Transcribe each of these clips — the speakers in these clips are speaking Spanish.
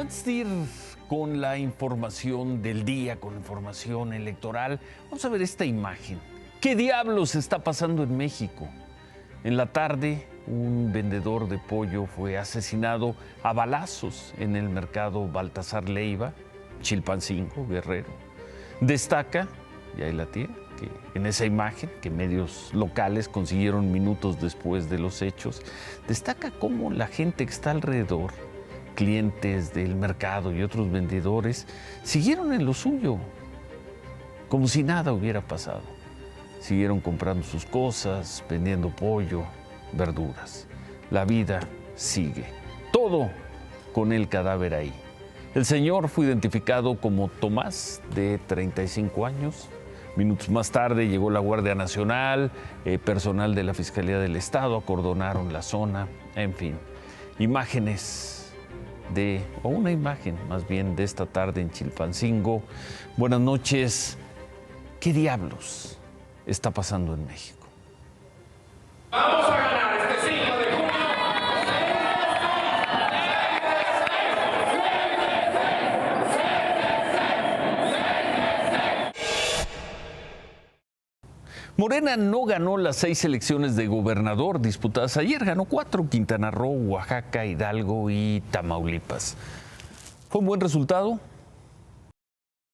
antes de ir con la información del día, con la información electoral, vamos a ver esta imagen. ¿Qué diablos está pasando en México? En la tarde, un vendedor de pollo fue asesinado a balazos en el mercado Baltasar Leiva, Chilpancingo, Guerrero. Destaca, y ahí la tiene, que en esa imagen, que medios locales consiguieron minutos después de los hechos, destaca cómo la gente que está alrededor, clientes del mercado y otros vendedores, siguieron en lo suyo, como si nada hubiera pasado. Siguieron comprando sus cosas, vendiendo pollo, verduras. La vida sigue. Todo con el cadáver ahí. El señor fue identificado como Tomás, de 35 años. Minutos más tarde llegó la Guardia Nacional, personal de la Fiscalía del Estado, acordonaron la zona, en fin. Imágenes o una imagen más bien de esta tarde en Chilpancingo. Buenas noches. ¿Qué diablos está pasando en México? Vamos a ganar este 5 de junio. Morena no ganó las 6 elecciones de gobernador disputadas ayer, ganó 4, Quintana Roo, Oaxaca, Hidalgo y Tamaulipas. ¿Fue un buen resultado?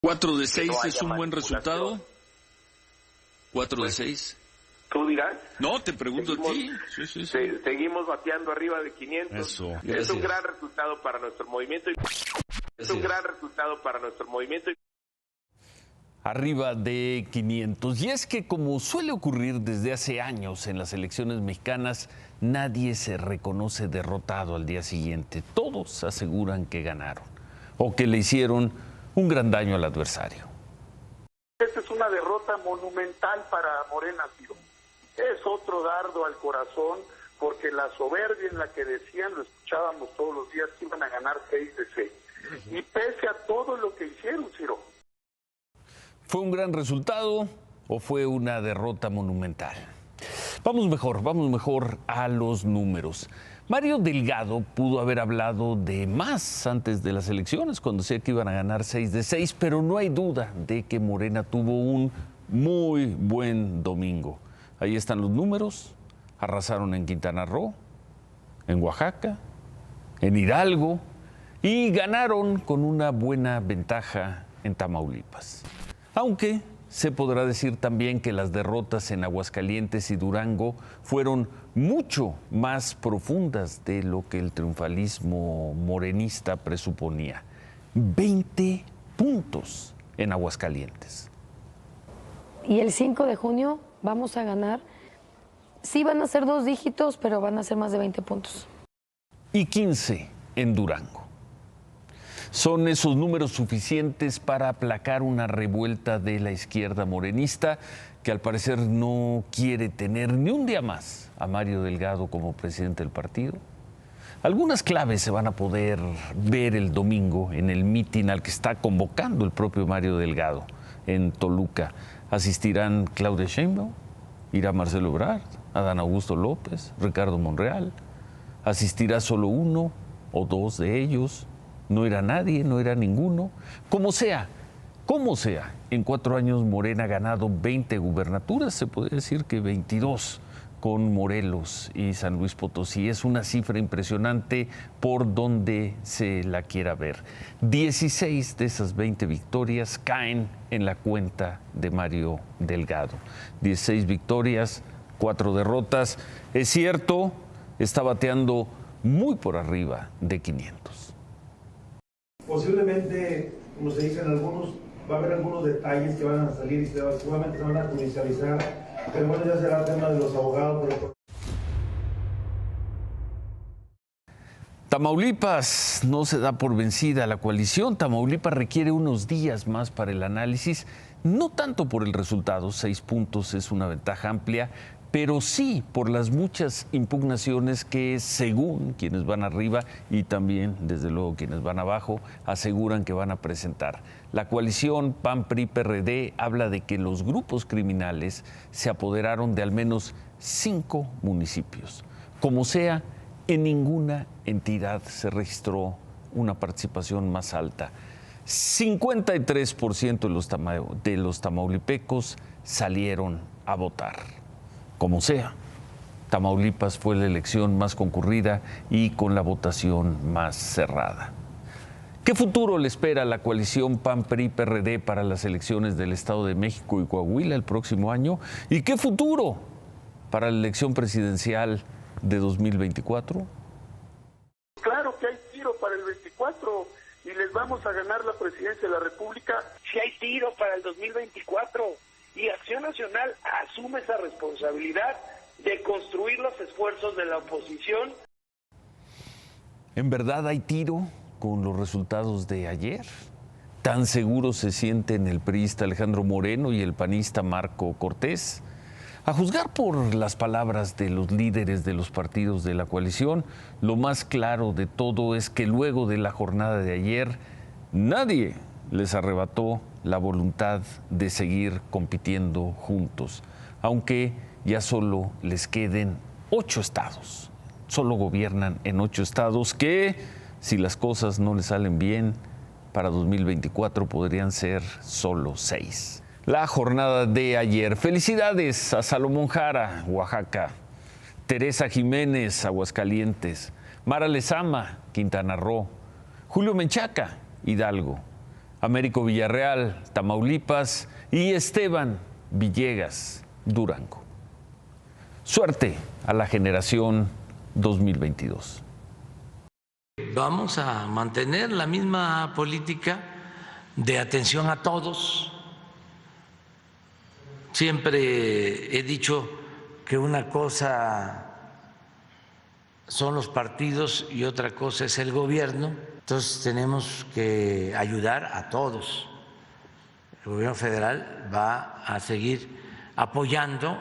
4 de 6 es un buen resultado. 4 de 6. ¿Tú dirás? No, te pregunto a ti. Sí. Seguimos bateando arriba de 500. Eso. Es un gran resultado para nuestro movimiento. Es un gran resultado para nuestro movimiento. Arriba de 500. Y es que, como suele ocurrir desde hace años en las elecciones mexicanas, nadie se reconoce derrotado al día siguiente. Todos aseguran que ganaron o que le hicieron un gran daño al adversario. Esta es una derrota monumental para Morena, Ciro. Es otro dardo al corazón, porque la soberbia en la que decían, lo escuchábamos todos los días, que iban a ganar 6 de 6. Y pese a todo lo que hicieron, Ciro. ¿Fue un gran resultado o fue una derrota monumental? Vamos mejor a los números. Mario Delgado pudo haber hablado de más antes de las elecciones, cuando decía que iban a ganar 6 de 6, pero no hay duda de que Morena tuvo un muy buen domingo. Ahí están los números. Arrasaron en Quintana Roo, en Oaxaca, en Hidalgo y ganaron con una buena ventaja en Tamaulipas. Aunque se podrá decir también que las derrotas en Aguascalientes y Durango fueron mucho más profundas de lo que el triunfalismo morenista presuponía. 20 puntos en Aguascalientes. Y el 5 de junio vamos a ganar. Sí van a ser 2 dígitos, pero van a ser más de 20 puntos. Y 15 en Durango. ¿Son esos números suficientes para aplacar una revuelta de la izquierda morenista, que al parecer no quiere tener ni un día más a Mario Delgado como presidente del partido? Algunas claves se van a poder ver el domingo en el mitin al que está convocando el propio Mario Delgado en Toluca. Asistirán Claudia Sheinbaum, irá Marcelo Ebrard, Adán Augusto López, Ricardo Monreal. Asistirá solo uno o 2 de ellos. No irá nadie, no irá ninguno. Como sea, en 4 años Morena ha ganado 20 gubernaturas, se puede decir que 22 con Morelos y San Luis Potosí. Es una cifra impresionante por donde se la quiera ver. 16 de esas 20 victorias caen en la cuenta de Mario Delgado. 16 victorias, 4 derrotas. Es cierto, está bateando muy por arriba de 500. Posiblemente, como se dicen algunos, va a haber algunos detalles que van a salir y seguramente se van a judicializar, pero bueno, ya será el tema de los abogados. Tamaulipas no se da por vencida la coalición. Tamaulipas requiere unos días más para el análisis, no tanto por el resultado, 6 puntos es una ventaja amplia, pero sí por las muchas impugnaciones que, según quienes van arriba y también, desde luego, quienes van abajo, aseguran que van a presentar. La coalición PAN-PRI-PRD habla de que los grupos criminales se apoderaron de al menos 5 municipios. Como sea, en ninguna entidad se registró una participación más alta. 53% de los tamaulipecos salieron a votar. Como sea, Tamaulipas fue la elección más concurrida y con la votación más cerrada. ¿Qué futuro le espera a la coalición PAN-PRI-PRD para las elecciones del Estado de México y Coahuila el próximo año? ¿Y qué futuro para la elección presidencial de 2024? Claro que hay tiro para el 24 y les vamos a ganar la presidencia de la República. Si hay tiro para el 2024 y Acción Nacional asume esa responsabilidad de construir los esfuerzos de la oposición. ¿En verdad hay tiro con los resultados de ayer? ¿Tan seguro se sienten el priista Alejandro Moreno y el panista Marco Cortés? A juzgar por las palabras de los líderes de los partidos de la coalición, lo más claro de todo es que luego de la jornada de ayer, nadie les arrebató la voluntad de seguir compitiendo juntos, aunque ya solo les queden 8 estados. Solo gobiernan en 8 estados que, si las cosas no les salen bien, para 2024 podrían ser solo 6. La jornada de ayer. Felicidades a Salomón Jara, Oaxaca, Teresa Jiménez, Aguascalientes, Mara Lezama, Quintana Roo, Julio Menchaca, Hidalgo, Américo Villarreal, Tamaulipas y Esteban Villegas, Durango. Suerte a la generación 2022. Vamos a mantener la misma política de atención a todos. Siempre he dicho que una cosa son los partidos y otra cosa es el gobierno. Entonces tenemos que ayudar a todos. El gobierno federal va a seguir apoyando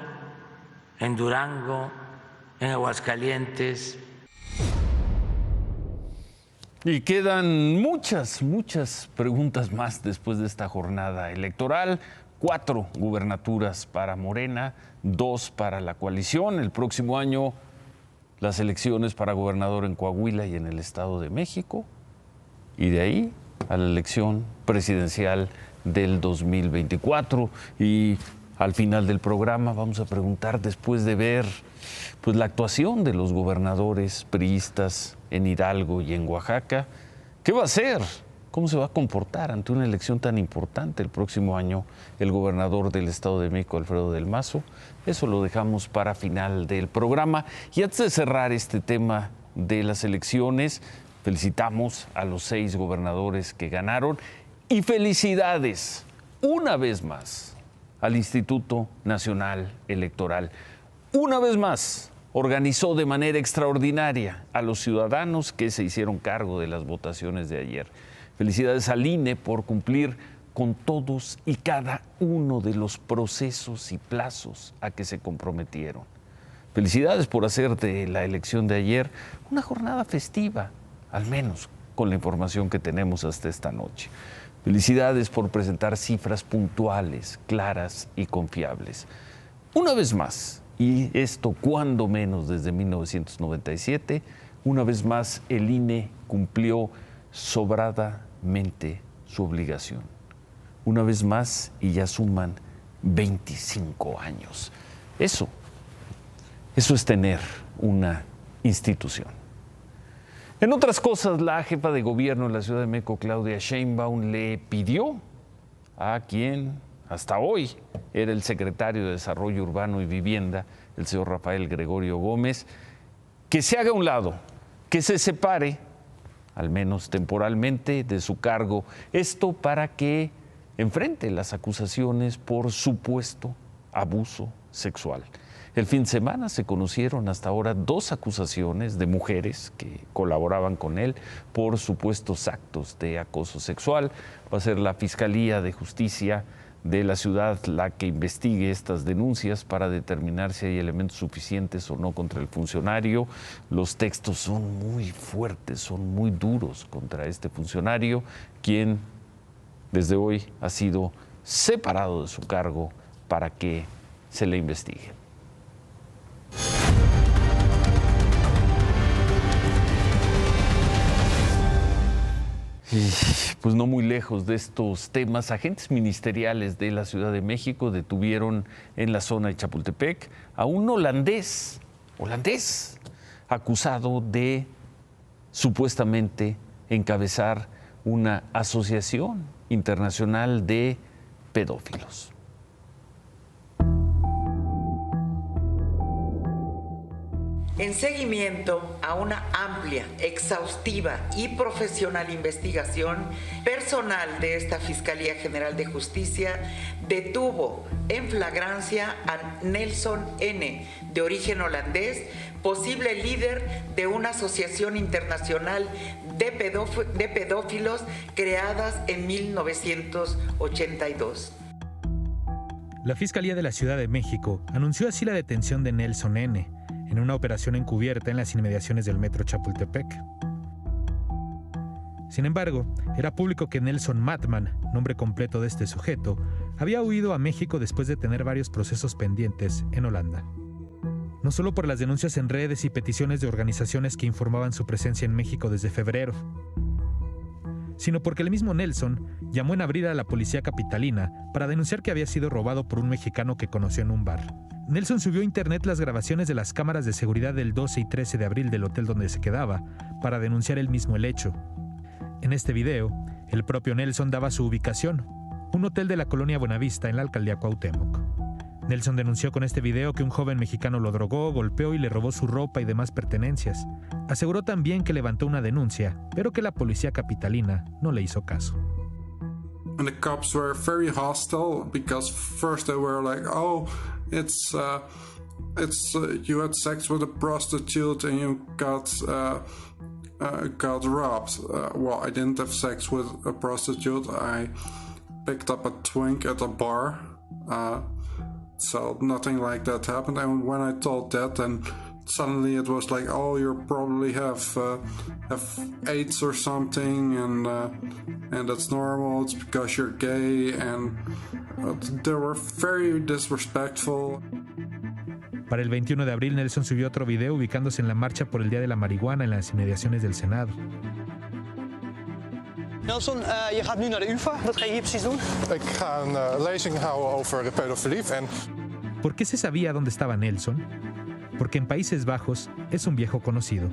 en Durango, en Aguascalientes. Y quedan muchas preguntas más después de esta jornada electoral. 4 gubernaturas para Morena, 2 para la coalición. El próximo año, las elecciones para gobernador en Coahuila y en el Estado de México. Y de ahí a la elección presidencial del 2024. Y al final del programa vamos a preguntar, después de ver pues, la actuación de los gobernadores priistas en Hidalgo y en Oaxaca, ¿qué va a hacer? ¿Cómo se va a comportar ante una elección tan importante el próximo año el gobernador del Estado de México, Alfredo del Mazo? Eso lo dejamos para final del programa. Y antes de cerrar este tema de las elecciones, felicitamos a los 6 gobernadores que ganaron y felicidades una vez más al Instituto Nacional Electoral. Una vez más organizó de manera extraordinaria a los ciudadanos que se hicieron cargo de las votaciones de ayer. Felicidades al INE por cumplir con todos y cada uno de los procesos y plazos a que se comprometieron. Felicidades por hacer de la elección de ayer una jornada festiva, al menos con la información que tenemos hasta esta noche. Felicidades por presentar cifras puntuales, claras y confiables. Una vez más, y esto cuando menos desde 1997, una vez más el INE cumplió sobradamente su obligación. Una vez más, y ya suman 25 años. Eso es tener una institución. En otras cosas, la jefa de gobierno de la Ciudad de México, Claudia Sheinbaum, le pidió a quien hasta hoy era el secretario de Desarrollo Urbano y Vivienda, el señor Rafael Gregorio Gómez, que se haga a un lado, que se separe, al menos temporalmente, de su cargo. Esto para que enfrente las acusaciones por supuesto abuso sexual. El fin de semana se conocieron hasta ahora 2 acusaciones de mujeres que colaboraban con él por supuestos actos de acoso sexual. Va a ser la Fiscalía de Justicia de la ciudad la que investigue estas denuncias para determinar si hay elementos suficientes o no contra el funcionario. Los textos son muy fuertes, son muy duros contra este funcionario, quien desde hoy ha sido separado de su cargo para que se le investigue. pues no muy lejos de estos temas, agentes ministeriales de la Ciudad de México detuvieron en la zona de Chapultepec a un holandés, acusado de supuestamente encabezar una asociación internacional de pedófilos. En seguimiento a una amplia, exhaustiva y profesional investigación, personal de esta Fiscalía General de Justicia detuvo en flagrancia a Nelson N., de origen holandés, posible líder de una asociación internacional de pedófilos creadas en 1982. La Fiscalía de la Ciudad de México anunció así la detención de Nelson N., en una operación encubierta en las inmediaciones del metro Chapultepec. Sin embargo, era público que Nelson Matman, nombre completo de este sujeto, había huido a México después de tener varios procesos pendientes en Holanda. No solo por las denuncias en redes y peticiones de organizaciones que informaban su presencia en México desde febrero, sino porque el mismo Nelson llamó en abril a la policía capitalina para denunciar que había sido robado por un mexicano que conoció en un bar. Nelson subió a internet las grabaciones de las cámaras de seguridad del 12 y 13 de abril del hotel donde se quedaba para denunciar él mismo el hecho. En este video, el propio Nelson daba su ubicación, un hotel de la colonia Buenavista en la alcaldía Cuauhtémoc. Nelson denunció con este video que un joven mexicano lo drogó, golpeó y le robó su ropa y demás pertenencias. Aseguró también que levantó una denuncia, pero que la policía capitalina no le hizo caso. And the cops were very hostile because first they were like, "Oh, it's you had sex with a prostitute and you got robbed." Well, I didn't have sex with a prostitute. I picked up a twink at a bar. So nothing like that happened. And when I told that, then suddenly it was like, "Oh, you probably have AIDS or something, and that's normal. It's because you're gay." And they were very disrespectful. Para el 21 de abril, Nelson subió otro video ubicándose en la marcha por el Día de la Marihuana en las inmediaciones del Senado. Nelson, je gaat nu naar de UvA. Wat ga je hier precies doen? Ik ga een lezing houden over pedofilie. ¿Por qué se sabía dónde estaba Nelson? Porque en Países Bajos es un viejo conocido.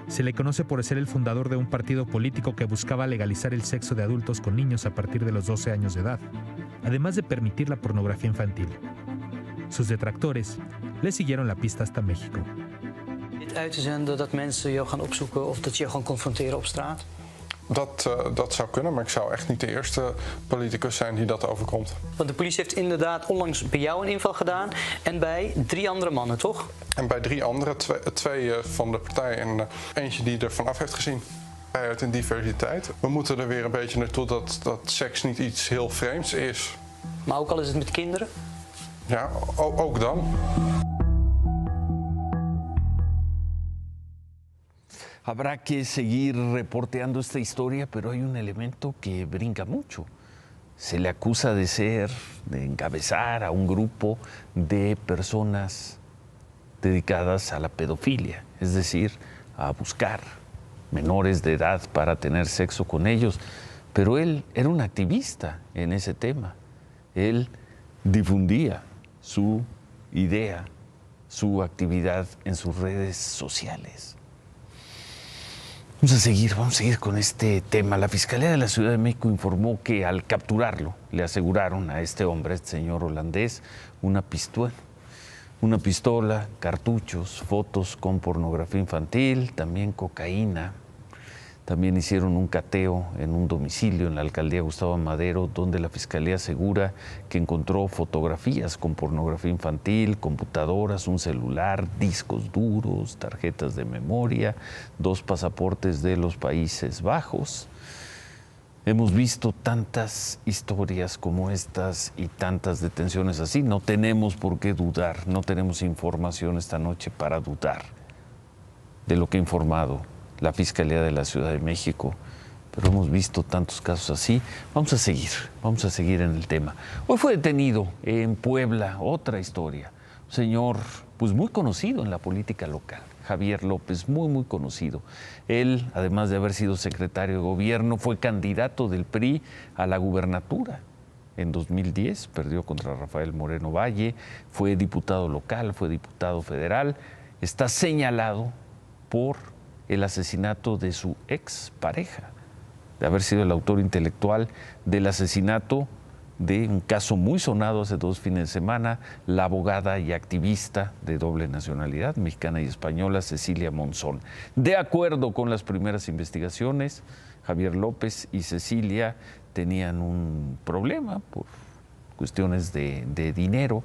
Se le conoce por ser el fundador de un partido político que buscaba legalizar el sexo de adultos con niños a partir de los 12 años de edad, además de permitir la pornografía infantil. Sus detractores le siguieron la pista hasta México. Dit uit te zenden dat mensen jou gaan opzoeken of dat je jou gaan confronteren op straat? Dat zou kunnen, maar ik zou echt niet de eerste politicus zijn die dat overkomt. Want de politie heeft inderdaad onlangs bij jou een inval gedaan en bij 3 andere mannen, toch? En bij 3 anderen, twee van de partij en eentje die er vanaf heeft gezien. Vrijheid en diversiteit. We moeten er weer een beetje naartoe dat seks niet iets heel vreemds is. Maar ook al is het met kinderen? Ja, ook dan. Habrá que seguir reporteando esta historia, pero hay un elemento que brinca mucho. Se le acusa de encabezar a un grupo de personas dedicadas a la pedofilia, es decir, a buscar menores de edad para tener sexo con ellos. Pero él era un activista en ese tema. Él difundía su idea, su actividad en sus redes sociales. Vamos a seguir con este tema. La Fiscalía de la Ciudad de México informó que al capturarlo le aseguraron a este hombre, este señor holandés, una pistola, cartuchos, fotos con pornografía infantil, también cocaína. También hicieron un cateo en un domicilio en la alcaldía Gustavo Madero, donde la Fiscalía asegura que encontró fotografías con pornografía infantil, computadoras, un celular, discos duros, tarjetas de memoria, 2 pasaportes de los Países Bajos. Hemos visto tantas historias como estas y tantas detenciones así. No tenemos por qué dudar, no tenemos información esta noche para dudar de lo que ha informado la Fiscalía de la Ciudad de México, pero hemos visto tantos casos así. Vamos a seguir en el tema. Hoy fue detenido en Puebla, otra historia. Un señor pues muy conocido en la política local. Javier López, muy conocido. Él, además de haber sido secretario de gobierno, fue candidato del PRI a la gubernatura. En 2010 perdió contra Rafael Moreno Valle, fue diputado local, fue diputado federal. Está señalado por el asesinato de su expareja, de haber sido el autor intelectual del asesinato de un caso muy sonado hace 2 fines de semana, la abogada y activista de doble nacionalidad, mexicana y española, Cecilia Monzón. De acuerdo con las primeras investigaciones, Javier López y Cecilia tenían un problema por cuestiones de dinero,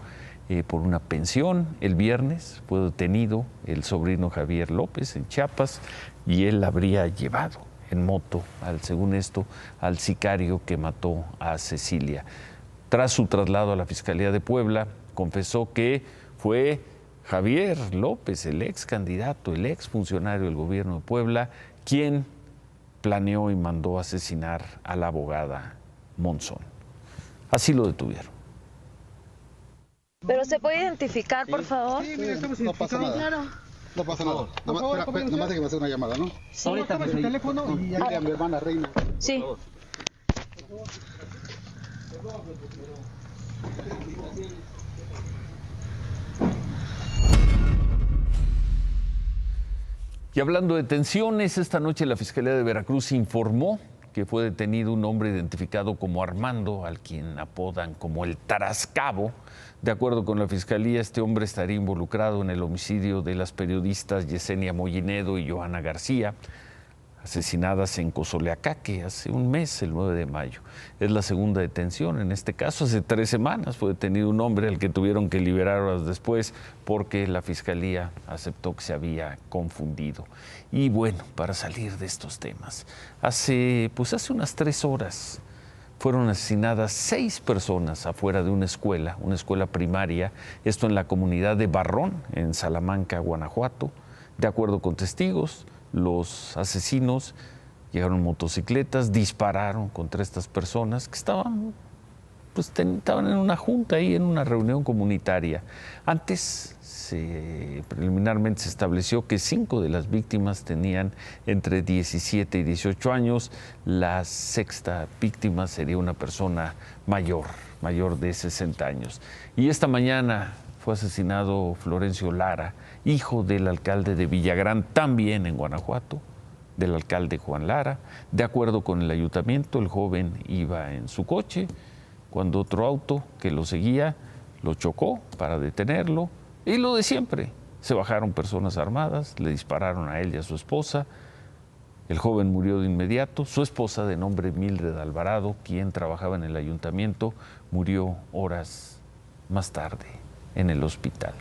por una pensión. El viernes fue detenido el sobrino Javier López en Chiapas y él habría llevado en moto, según esto, al sicario que mató a Cecilia. Tras su traslado a la Fiscalía de Puebla, confesó que fue Javier López, el ex candidato, el ex funcionario del gobierno de Puebla, quien planeó y mandó asesinar a la abogada Monzón. Así lo detuvieron. ¿Pero se puede identificar, por favor? Sí, mira, estamos identificados. Claro. No pasa nada. Nomás hay que hacer una llamada, ¿no? Sí. Ahorita su teléfono y a mi hermana Reina. Sí. Y hablando de detenciones, esta noche la Fiscalía de Veracruz informó que fue detenido un hombre identificado como Armando, al quien apodan como el Tarascabo. De acuerdo con la Fiscalía, este hombre estaría involucrado en el homicidio de las periodistas Yesenia Mollinedo y Johanna García, asesinadas en Cozoleacaque hace un mes, el 9 de mayo. Es la segunda detención en este caso. Hace 3 semanas fue detenido un hombre al que tuvieron que liberar horas después porque la Fiscalía aceptó que se había confundido. Y bueno, para salir de estos temas, hace unas 3 horas fueron asesinadas 6 personas afuera de una escuela primaria, esto en la comunidad de Barrón, en Salamanca, Guanajuato. De acuerdo con testigos, los asesinos llegaron en motocicletas, dispararon contra estas personas que estaban en una junta ahí, en una reunión comunitaria. Antes, preliminarmente se estableció que 5 de las víctimas tenían entre 17 y 18 años. La 6ª víctima sería una persona mayor de 60 años. Y esta mañana fue asesinado Florencio Lara, hijo del alcalde de Villagrán, también en Guanajuato, del alcalde Juan Lara. De acuerdo con el ayuntamiento, el joven iba en su coche cuando otro auto que lo seguía lo chocó para detenerlo. Y lo de siempre, se bajaron personas armadas, le dispararon a él y a su esposa. El joven murió de inmediato. Su esposa, de nombre Mildred Alvarado, quien trabajaba en el ayuntamiento, murió horas más tarde en el hospital.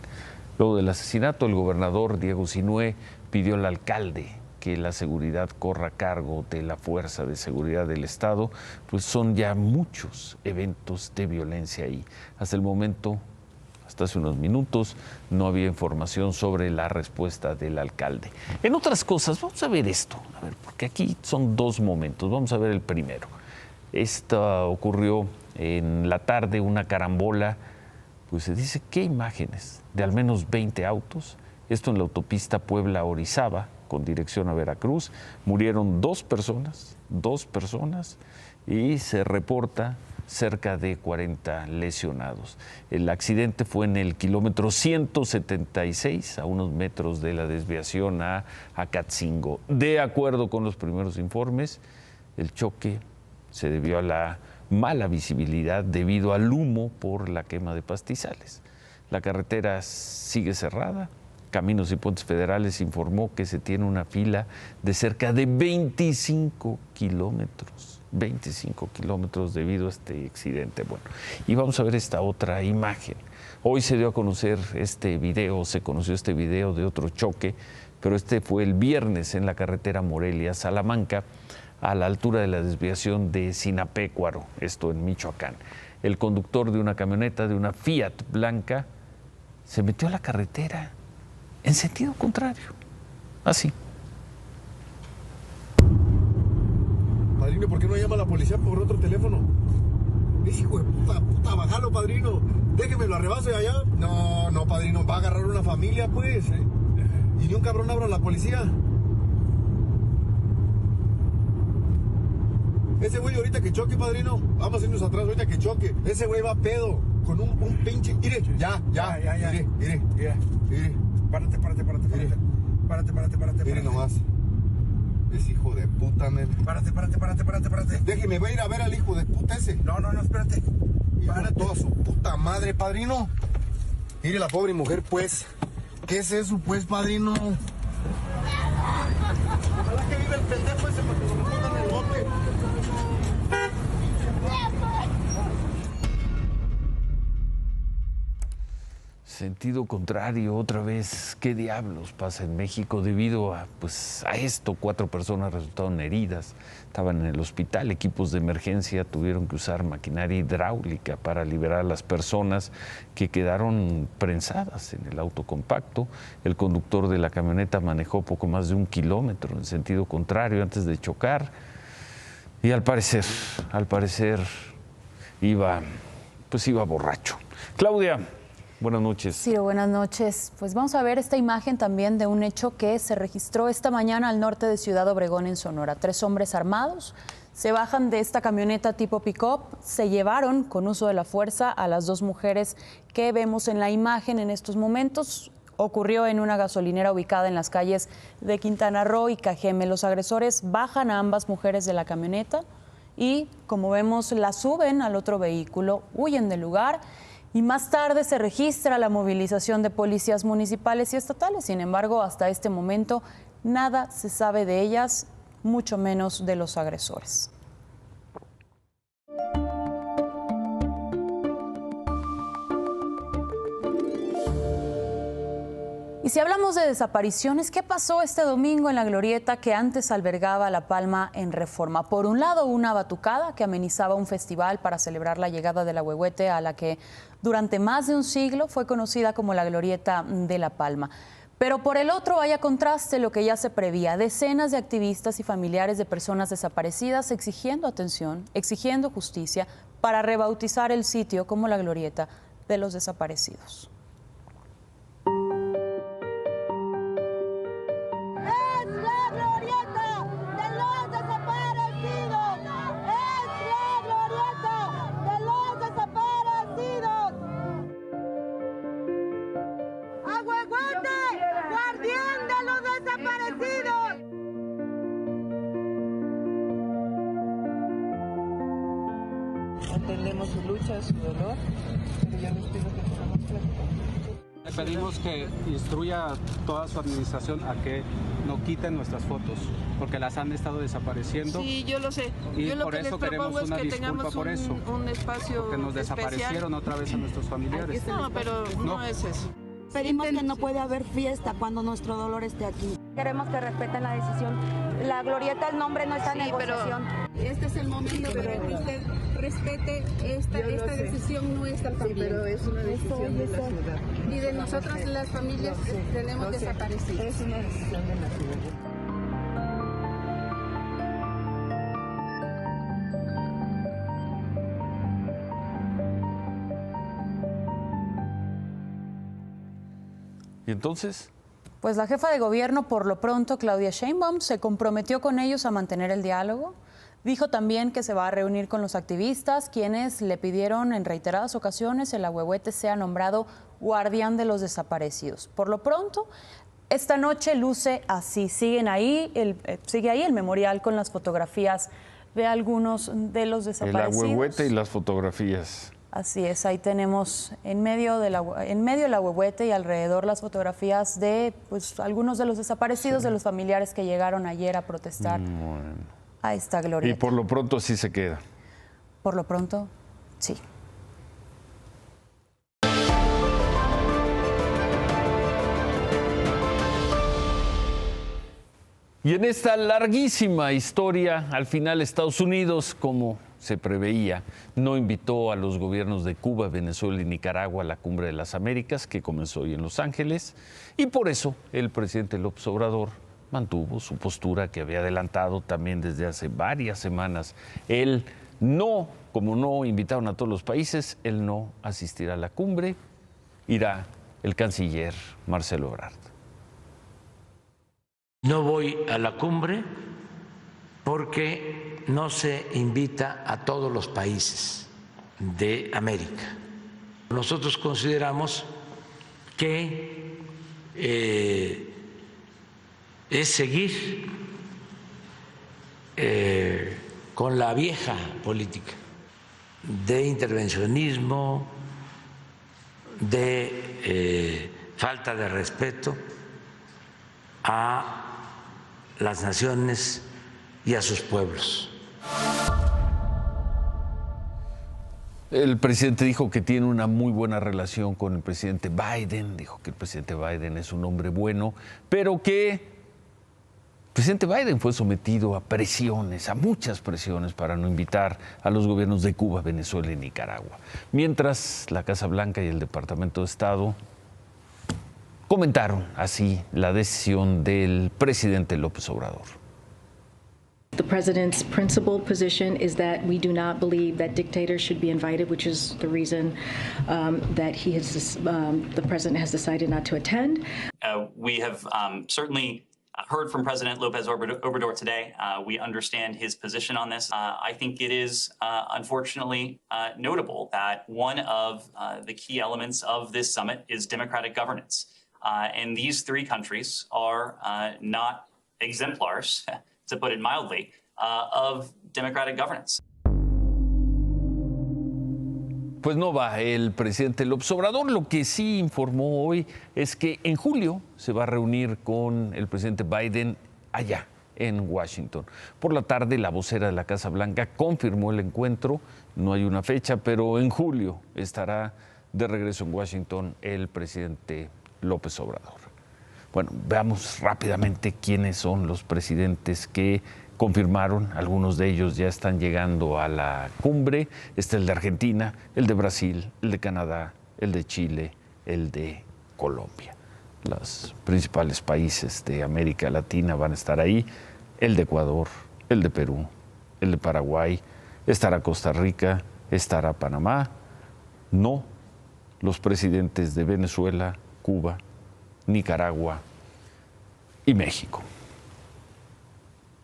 Luego del asesinato, el gobernador Diego Sinue pidió al alcalde que la seguridad corra a cargo de la Fuerza de Seguridad del Estado, pues son ya muchos eventos de violencia ahí. Hasta el momento, hasta hace unos minutos, no había información sobre la respuesta del alcalde. En otras cosas, vamos a ver esto, porque aquí son 2 momentos. Vamos a ver el primero. Esta ocurrió en la tarde, una carambola, pues se dice que imágenes de al menos 20 autos. Esto en la autopista Puebla-Orizaba, con dirección a Veracruz. Murieron 2 personas, y se reporta cerca de 40 lesionados. El accidente fue en el kilómetro 176, a unos metros de la desviación a Acatzingo. De acuerdo con los primeros informes, el choque se debió a la mala visibilidad debido al humo por la quema de pastizales. La carretera sigue cerrada. Caminos y Puentes Federales informó que se tiene una fila de cerca de 25 kilómetros debido a este accidente. Bueno, y vamos a ver esta otra imagen. Hoy se dio a conocer se conoció este video de otro choque, pero este fue el viernes en la carretera Morelia-Salamanca, a la altura de la desviación de Sinapecuaro, esto en Michoacán. El conductor de una camioneta, de una Fiat blanca, se metió a la carretera en sentido contrario, así. Padrino, ¿por qué no llama a la policía por otro teléfono? Hijo de puta, bájalo, padrino. Déjeme, lo arrebaso de allá. No, padrino, va a agarrar una familia, pues. Y ni un cabrón abra a la policía. Ese güey ahorita que choque, padrino. Vamos a irnos atrás ahorita que choque. Ese güey va pedo. Con un pinche... Mire, ya. Mire. Párate. Mire nomás. Es hijo de puta, men. Párate. Déjeme, voy a ir a ver al hijo de puta ese. No, espérate. Párate. Toda su puta madre, padrino. Mire la pobre mujer, pues. ¿Qué es eso, pues, padrino? Ojalá que vive el pendejo ese para que lo pongan en el bote. Sentido contrario, otra vez, ¿qué diablos pasa en México? Debido a esto, 4 personas resultaron heridas, estaban en el hospital, equipos de emergencia tuvieron que usar maquinaria hidráulica para liberar a las personas que quedaron prensadas en el auto compacto. El conductor de la camioneta manejó poco más de 1 kilómetro en sentido contrario antes de chocar y al parecer iba borracho. Claudia, buenas noches. Ciro, buenas noches. Pues vamos a ver esta imagen también de un hecho que se registró esta mañana al norte de Ciudad Obregón, en Sonora. 3 hombres armados se bajan de esta camioneta tipo pick-up, se llevaron con uso de la fuerza a las 2 mujeres que vemos en la imagen en estos momentos. Ocurrió en una gasolinera ubicada en las calles de Quintana Roo y Cajeme. Los agresores bajan a ambas mujeres de la camioneta y, como vemos, las suben al otro vehículo, huyen del lugar. Y más tarde se registra la movilización de policías municipales y estatales. Sin embargo, hasta este momento nada se sabe de ellas, mucho menos de los agresores. Y si hablamos de desapariciones, ¿qué pasó este domingo en la glorieta que antes albergaba La Palma en Reforma? Por un lado, una batucada que amenizaba un festival para celebrar la llegada del Ahuehuete, a la que durante más de un siglo fue conocida como la Glorieta de La Palma. Pero por el otro, vaya contraste lo que ya se prevía: decenas de activistas y familiares de personas desaparecidas exigiendo atención, exigiendo justicia para rebautizar el sitio como la Glorieta de los Desaparecidos. Entendemos su lucha, su dolor, pero yo les pido que podamos platicar. Le pedimos que instruya a toda su administración a que no quiten nuestras fotos, porque las han estado desapareciendo. Sí, yo lo sé. Y yo lo por que eso les queremos una disculpa por eso. Un espacio porque nos desaparecieron otra vez a nuestros familiares. No, pero no es eso. Pedimos que no puede haber fiesta cuando nuestro dolor esté aquí. Queremos que respeten la decisión. La glorieta, el nombre no está en negociación. Este es el momento para que usted respete esta decisión nuestra también. Pero es una decisión de la ciudad. Y de nosotras las familias tenemos desaparecidos. Es una decisión de la ciudad. ¿Y entonces? Pues la jefa de gobierno, por lo pronto, Claudia Sheinbaum, se comprometió con ellos a mantener el diálogo. Dijo también que se va a reunir con los activistas, quienes le pidieron en reiteradas ocasiones el Ahuehuete sea nombrado guardián de los desaparecidos. Por lo pronto, esta noche luce así. Sigue ahí el memorial con las fotografías de algunos de los desaparecidos. El Ahuehuete y las fotografías. Así es, ahí tenemos en medio el Ahuehuete y alrededor las fotografías de algunos de los desaparecidos, de los familiares que llegaron ayer a protestar a esta glorieta. Y por lo pronto sí se queda. Por lo pronto, sí. Y en esta larguísima historia, al final Estados Unidos, como se preveía, no invitó a los gobiernos de Cuba, Venezuela y Nicaragua a la Cumbre de las Américas, que comenzó hoy en Los Ángeles, y por eso el presidente López Obrador mantuvo su postura que había adelantado también desde hace varias semanas. Él No, como no invitaron a todos los países, él no asistirá a la cumbre, irá el canciller Marcelo Ebrard. No voy a la cumbre porque no se invita a todos los países de América. Nosotros consideramos que es seguir con la vieja política de intervencionismo, de falta de respeto a las naciones y a sus pueblos. El presidente dijo que tiene una muy buena relación con el presidente Biden, dijo que el presidente Biden es un hombre bueno, pero que el presidente Biden fue sometido a presiones, a muchas presiones para no invitar a los gobiernos de Cuba, Venezuela y Nicaragua. Mientras la Casa Blanca y el Departamento de Estado comentaron así la decisión del presidente López Obrador. The president's principal position is that we do not believe that dictators should be invited, which is the reason that the president has decided not to attend. We have certainly heard from President López Obrador today. We understand his position on this. I think it is unfortunately notable that one of the key elements of this summit is democratic governance. And these three countries are not exemplars, to put it mildly, of democratic governance. Pues no va el presidente López Obrador. Lo que sí informó hoy es que en julio se va a reunir con el presidente Biden allá en Washington. Por la tarde, la vocera de la Casa Blanca confirmó el encuentro. No hay una fecha, pero en julio estará de regreso en Washington el presidente López Obrador. Bueno, veamos rápidamente quiénes son los presidentes que confirmaron. Algunos de ellos ya están llegando a la cumbre. Está el de Argentina, el de Brasil, el de Canadá, el de Chile, el de Colombia. Los principales países de América Latina van a estar ahí. El de Ecuador, el de Perú, el de Paraguay, estará Costa Rica, estará Panamá. No los presidentes de Venezuela, Cuba, Nicaragua y México.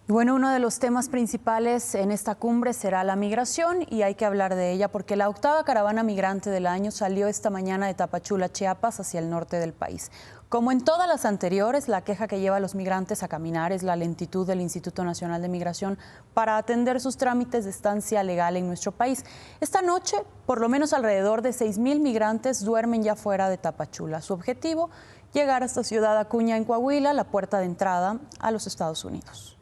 Bueno, uno de los temas principales en esta cumbre será la migración y hay que hablar de ella porque la octava caravana migrante del año salió esta mañana de Tapachula, Chiapas, hacia el norte del país. Como en todas las anteriores, la queja que lleva a los migrantes a caminar es la lentitud del Instituto Nacional de Migración para atender sus trámites de estancia legal en nuestro país. Esta noche, por lo menos alrededor de 6,000 migrantes duermen ya fuera de Tapachula. Su objetivo, llegar hasta Ciudad Acuña en Coahuila, la puerta de entrada a los Estados Unidos.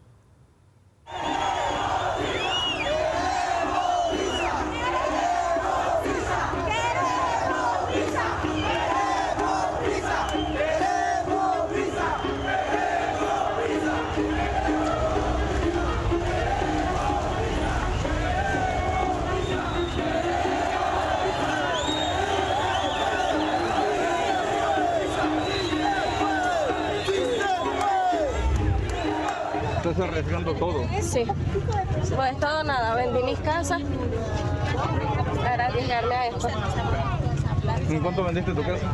¿Estás arriesgando todo? Sí, pues todo nada, vendí mis casas para arriesgarme a esto. ¿En cuánto vendiste tu casa?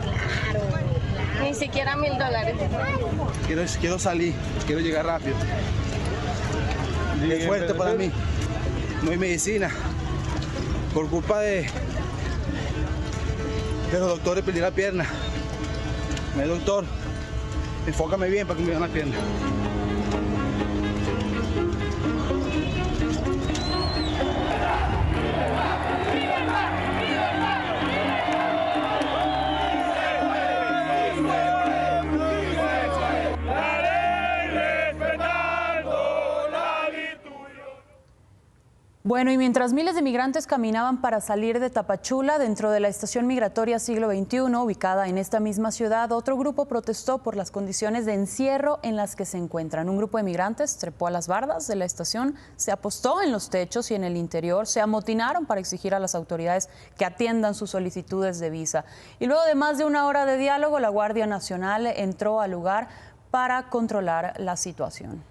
Ni siquiera $1,000. Quiero salir, quiero llegar rápido. Es fuerte para mí. No hay medicina. Por culpa de los doctores perdí la pierna. No hay doctor. Enfócame bien para que me vean la pierna. Bueno, y mientras miles de migrantes caminaban para salir de Tapachula, dentro de la estación migratoria Siglo XXI, ubicada en esta misma ciudad, otro grupo protestó por las condiciones de encierro en las que se encuentran. Un grupo de migrantes trepó a las bardas de la estación, se apostó en los techos y en el interior, se amotinaron para exigir a las autoridades que atiendan sus solicitudes de visa. Y luego de más de una hora de diálogo, la Guardia Nacional entró al lugar para controlar la situación.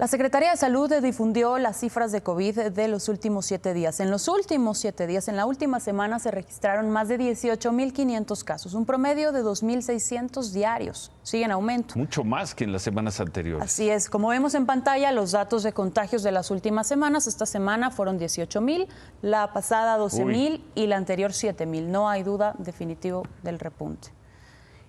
La Secretaría de Salud difundió las cifras de COVID de los últimos 7 días. En los últimos 7 días, en la última semana, se registraron más de 18,500 casos, un promedio de 2,600 diarios. Sigue en aumento. Mucho más que en las semanas anteriores. Así es. Como vemos en pantalla, los datos de contagios de las últimas semanas. Esta semana fueron 18,000, la pasada 12,000 y la anterior 7,000. No hay duda definitivo del repunte.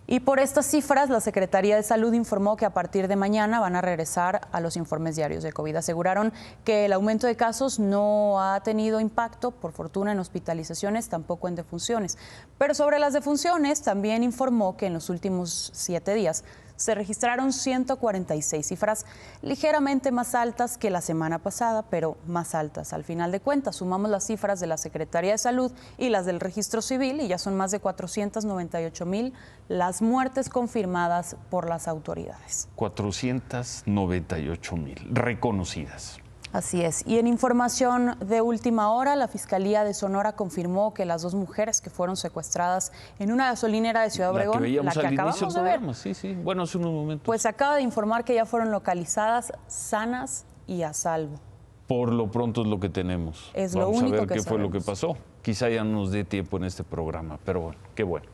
Y por estas cifras, la Secretaría de Salud informó que a partir de mañana van a regresar a los informes diarios de COVID. Aseguraron que el aumento de casos no ha tenido impacto, por fortuna, en hospitalizaciones, tampoco en defunciones. Pero sobre las defunciones, también informó que en los últimos 7 días se registraron 146, cifras ligeramente más altas que la semana pasada, pero más altas. Al final de cuentas, sumamos las cifras de la Secretaría de Salud y las del Registro Civil y ya son más de 498,000 las muertes confirmadas por las autoridades. 498,000 reconocidas. Así es. Y en información de última hora, la Fiscalía de Sonora confirmó que las 2 mujeres que fueron secuestradas en una gasolinera de Ciudad Obregón, la que acabamos de ver, sí, bueno, hace unos momentos, pues acaba de informar que ya fueron localizadas sanas y a salvo. Por lo pronto es lo que tenemos. Es Vamos lo único a ver que qué fue sabemos. lo que pasó. Quizá ya no nos dé tiempo en este programa, pero bueno, qué bueno.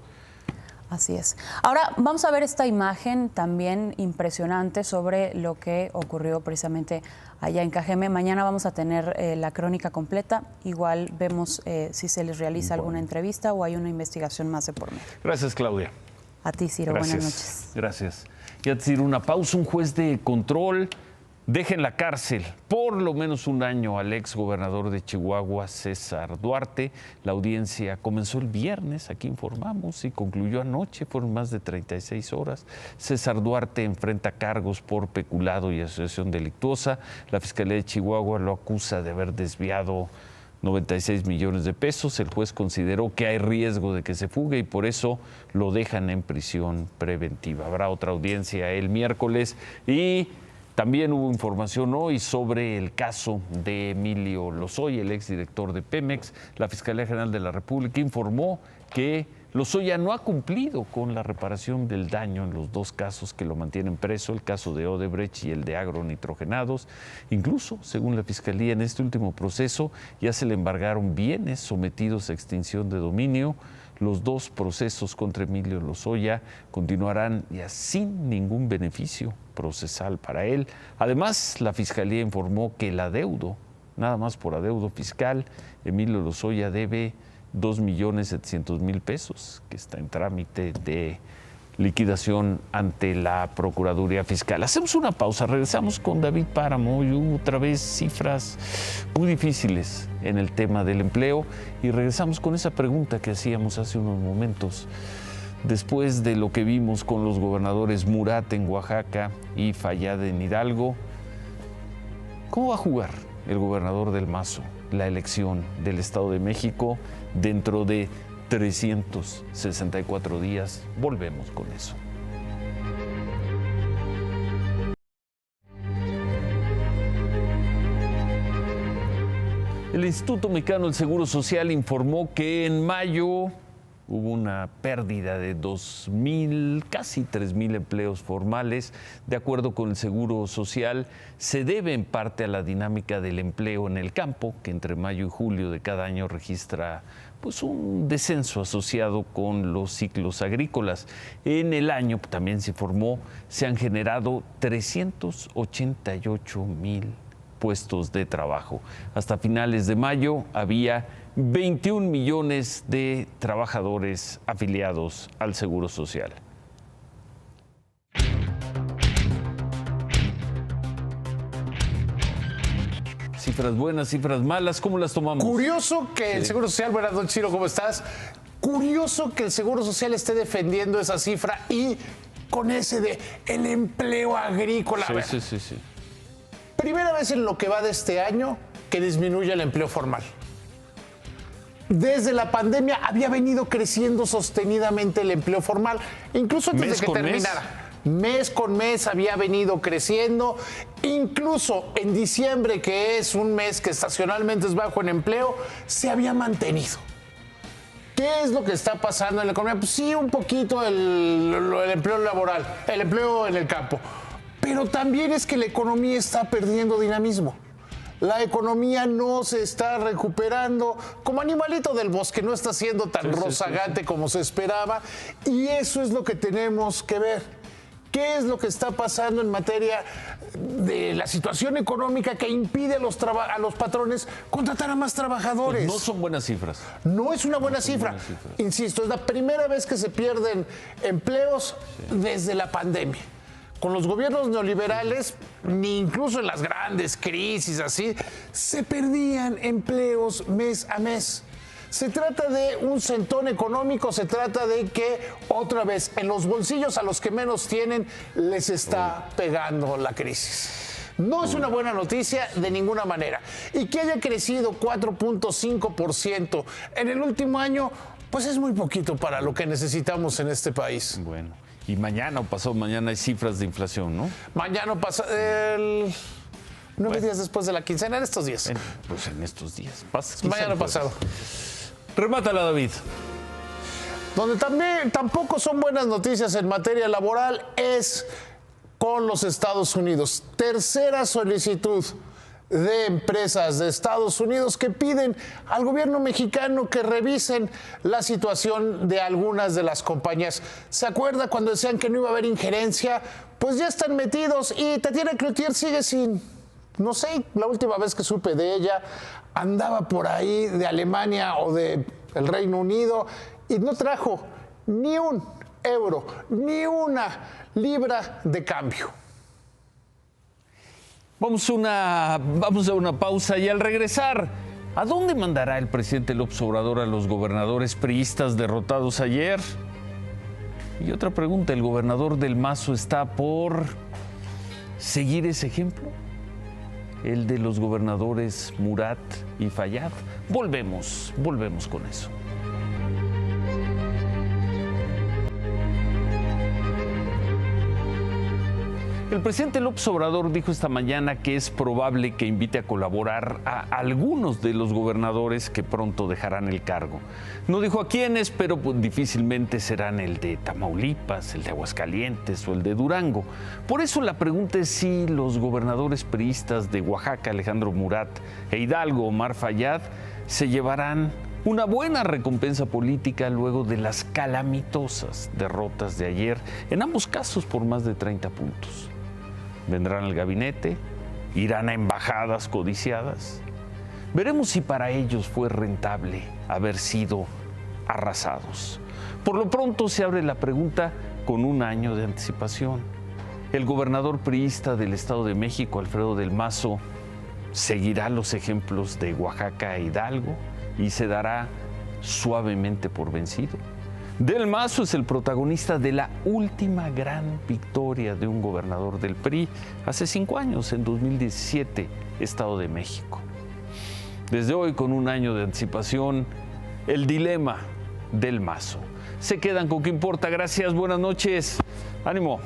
Así es. Ahora vamos a ver esta imagen también impresionante sobre lo que ocurrió precisamente allá en Cajeme. Mañana vamos a tener la crónica completa. Igual vemos si se les realiza alguna entrevista o hay una investigación más de por medio. Gracias, Claudia. A ti, Ciro. Gracias. Buenas noches. Gracias. Y antes de ir una pausa, un juez de control deja en la cárcel por lo menos un año al ex gobernador de Chihuahua, César Duarte. La audiencia comenzó el viernes, aquí informamos, y concluyó anoche. Fueron más de 36 horas. César Duarte enfrenta cargos por peculado y asociación delictuosa. La Fiscalía de Chihuahua lo acusa de haber desviado 96 millones de pesos. El juez consideró que hay riesgo de que se fugue y por eso lo dejan en prisión preventiva. Habrá otra audiencia el miércoles y también hubo información hoy sobre el caso de Emilio Lozoya, el exdirector de Pemex. La Fiscalía General de la República informó que Lozoya no ha cumplido con la reparación del daño en los 2 casos que lo mantienen preso, el caso de Odebrecht y el de agronitrogenados. Incluso, según la Fiscalía, en este último proceso ya se le embargaron bienes sometidos a extinción de dominio. Los 2 procesos contra Emilio Lozoya continuarán ya sin ningún beneficio procesal para él. Además, la Fiscalía informó que el adeudo, nada más por adeudo fiscal, Emilio Lozoya debe 2,700,000 pesos, que está en trámite de liquidación ante la Procuraduría Fiscal. Hacemos una pausa, regresamos con David Páramo y otra vez cifras muy difíciles en el tema del empleo y regresamos con esa pregunta que hacíamos hace unos momentos. Después de lo que vimos con los gobernadores Murat en Oaxaca y Fayad en Hidalgo, ¿cómo va a jugar el gobernador del Mazo la elección del Estado de México dentro de 364 días? Volvemos con eso. El Instituto Mexicano del Seguro Social informó que en mayo hubo una pérdida de 2,000, casi 3,000 empleos formales. De acuerdo con el Seguro Social, se debe en parte a la dinámica del empleo en el campo, que entre mayo y julio de cada año registra pues un descenso asociado con los ciclos agrícolas. En el año también se informó, se han generado 388,000 puestos de trabajo. Hasta finales de mayo había 21 millones de trabajadores afiliados al Seguro Social. Cifras buenas, cifras malas, ¿cómo las tomamos? Curioso que el Seguro Social, buenas noches, Ciro, ¿cómo estás? Curioso que el Seguro Social esté defendiendo esa cifra y con ese de el empleo agrícola. Sí. Primera vez en lo que va de este año que disminuye el empleo formal. Desde la pandemia había venido creciendo sostenidamente el empleo formal, incluso antes de que terminara. Mes con mes había venido creciendo, incluso en diciembre, que es un mes que estacionalmente es bajo en empleo, se había mantenido. ¿Qué es lo que está pasando en la economía? Pues sí, un poquito el empleo laboral, el empleo en el campo. pero también es que la economía está perdiendo dinamismo. La economía no se está recuperando, como animalito del bosque, no está siendo tan rozagante como se esperaba, y eso es lo que tenemos que ver. ¿Qué es lo que está pasando en materia de la situación económica que impide a los patrones contratar a más trabajadores? Pues no son buenas cifras. No es una buena cifra. Insisto, es la primera vez que se pierden empleos desde la pandemia. Con los gobiernos neoliberales, ni incluso en las grandes crisis así, se perdían empleos mes a mes. Se trata de un centón económico, se trata de que otra vez en los bolsillos a los que menos tienen les está pegando la crisis. No es una buena noticia de ninguna manera. Y que haya crecido 4.5% en el último año, pues es muy poquito para lo que necesitamos en este país. Bueno. Y mañana o pasado mañana hay cifras de inflación, ¿no? Mañana pasa 9 días después de la quincena, en estos días. Pues en estos días. Mañana pasado. Remátala, David. Donde tampoco son buenas noticias en materia laboral es con los Estados Unidos. Tercera solicitud de empresas de Estados Unidos que piden al gobierno mexicano que revisen la situación de algunas de las compañías. ¿Se acuerda cuando decían que no iba a haber injerencia? Pues ya están metidos y Tatiana Cloutier sigue sin, no sé, la última vez que supe de ella andaba por ahí de Alemania o de el Reino Unido y no trajo ni un euro, ni una libra de cambio. Vamos a una pausa y al regresar, ¿a dónde mandará el presidente López Obrador a los gobernadores priistas derrotados ayer? Y otra pregunta, ¿el gobernador del Mazo está por seguir ese ejemplo? El de los gobernadores Murat y Fayad. Volvemos con eso. El presidente López Obrador dijo esta mañana que es probable que invite a colaborar a algunos de los gobernadores que pronto dejarán el cargo. No dijo a quiénes, pero pues difícilmente serán el de Tamaulipas, el de Aguascalientes o el de Durango. Por eso la pregunta es si los gobernadores priistas de Oaxaca, Alejandro Murat, e Hidalgo, Omar Fayad, se llevarán una buena recompensa política luego de las calamitosas derrotas de ayer, en ambos casos por más de 30 puntos. ¿Vendrán al gabinete? ¿Irán a embajadas codiciadas? Veremos si para ellos fue rentable haber sido arrasados. Por lo pronto se abre la pregunta con un año de anticipación. ¿El gobernador priista del Estado de México, Alfredo del Mazo, seguirá los ejemplos de Oaxaca e Hidalgo y se dará suavemente por vencido? Del Mazo es el protagonista de la última gran victoria de un gobernador del PRI hace 5 años, en 2017, Estado de México. Desde hoy, con un año de anticipación, el dilema del Mazo. Se quedan con ¿Qué importa? Gracias, buenas noches. Ánimo.